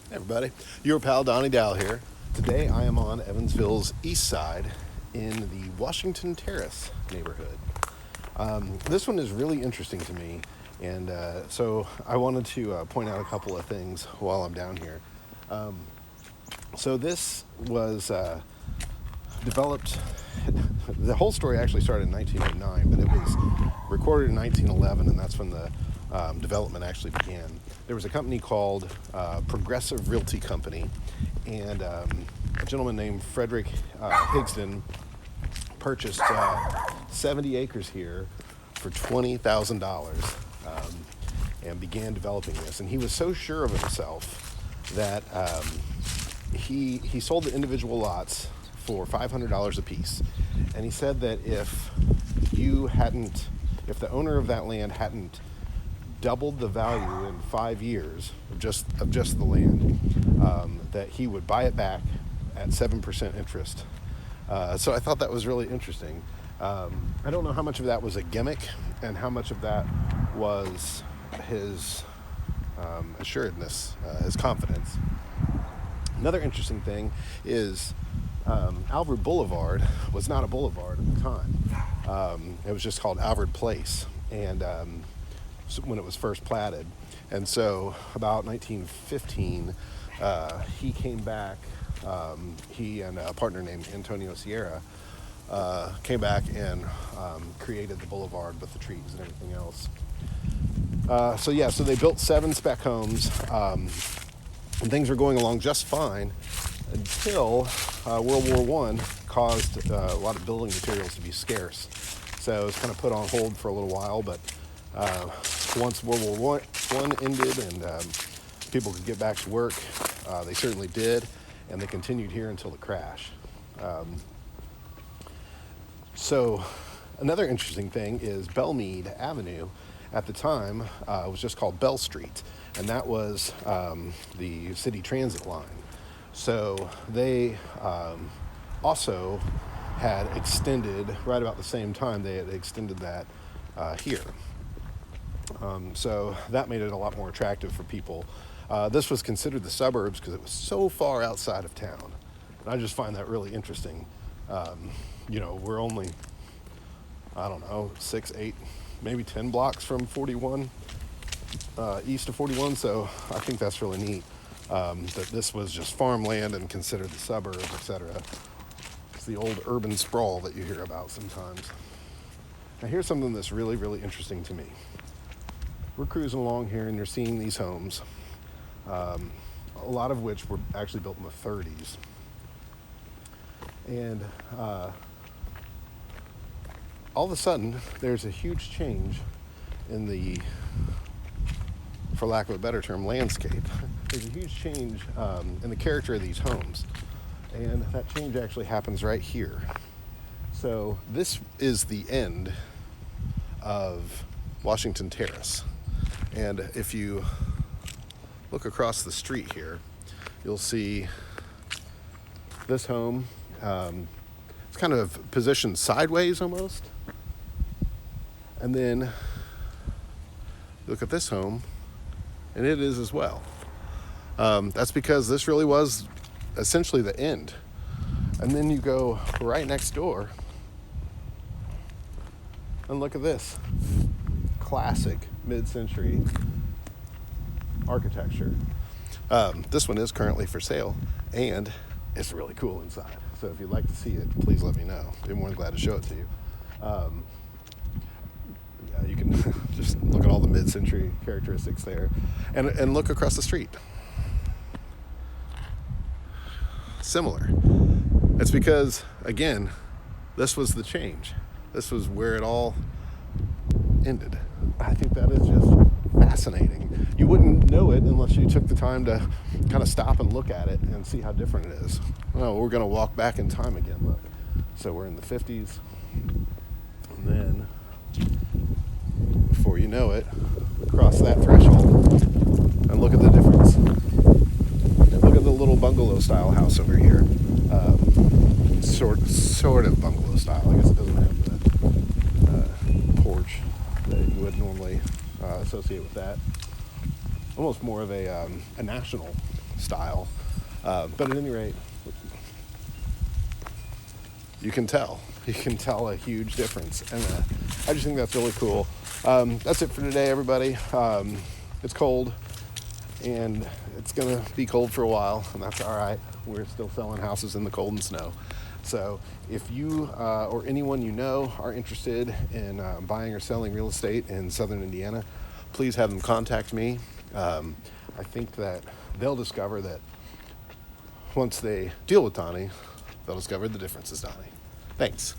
Hey everybody, your pal Donnie Dow here. Today I am on Evansville's east side in the Washington Terrace neighborhood. This one is really interesting to me, and so I wanted to point out a couple of things while I'm down here. So this was developed, the whole story actually started in 1909, but it was recorded in 1911, and that's when the development actually began. There was a company called Progressive Realty Company, and a gentleman named Frederick Higston purchased 70 acres here for $20,000 and began developing this. And he was so sure of himself that he sold the individual lots for $500 a piece. And he said that if the owner of that land hadn't doubled the value in 5 years of just the land, that he would buy it back at 7% interest. So I thought that was really interesting. I don't know how much of that was a gimmick and how much of that was his assuredness, his confidence. Another interesting thing is Alvord Boulevard was not a boulevard at the time. It was just called Alvord Place, and when it was first platted. And so about 1915, he came back, he and a partner named Antonio Sierra came back and created the boulevard with the trees and everything else. So they built 7 spec homes, and things were going along just fine until World War I caused a lot of building materials to be scarce. So it was kind of put on hold for a little while, but once World War I ended and people could get back to work, they certainly did, and they continued here until the crash. So another interesting thing is Meade Avenue at the time was just called Belle Street, and that was the city transit line. So they also had extended, right about the same time, they had extended that here. So that made it a lot more attractive for people. This was considered the suburbs because it was so far outside of town. And I just find that really interesting. We're only, 6, 8, maybe 10 blocks from 41, east of 41. So I think that's really neat that this was just farmland and considered the suburbs, etc. It's the old urban sprawl that you hear about sometimes. Now here's something that's really, really interesting to me. We're cruising along here and you're seeing these homes, a lot of which were actually built in the 30s. And all of a sudden, there's a huge change in the, for lack of a better term, landscape. There's a huge change in the character of these homes. And that change actually happens right here. So this is the end of Washington Terrace. And if you look across the street here, you'll see this home. It's kind of positioned sideways almost. And then look at this home, and it is as well. That's because this really was essentially the end. And then you go right next door and look at this. Classic mid-century architecture. This one is currently for sale, and it's really cool inside. So if you'd like to see it, please let me know. I'd be more than glad to show it to you. You can just look at all the mid-century characteristics there, and look across the street. Similar. It's because, again, this was the change. This was where it all ended. I think that is just fascinating. You wouldn't know it unless you took the time to kind of stop and look at it and see how different it is. Well, we're going to walk back in time again, look. So we're in the 50s, and then, before you know it, cross that threshold, and look at the difference. And look at the little bungalow-style house over here. Sort of bungalow style. I guess it doesn't have the porch that you would normally associate with that. Almost more of a national style. But at any rate, you can tell a huge difference, and I just think that's really cool. That's it for today, everybody. It's cold, and it's gonna be cold for a while, and that's all right. We're still selling houses in the cold and snow. So if you or anyone you know are interested in buying or selling real estate in southern Indiana, please have them contact me. I think that they'll discover that once they deal with Donnie, they'll discover the difference is Donnie. Thanks.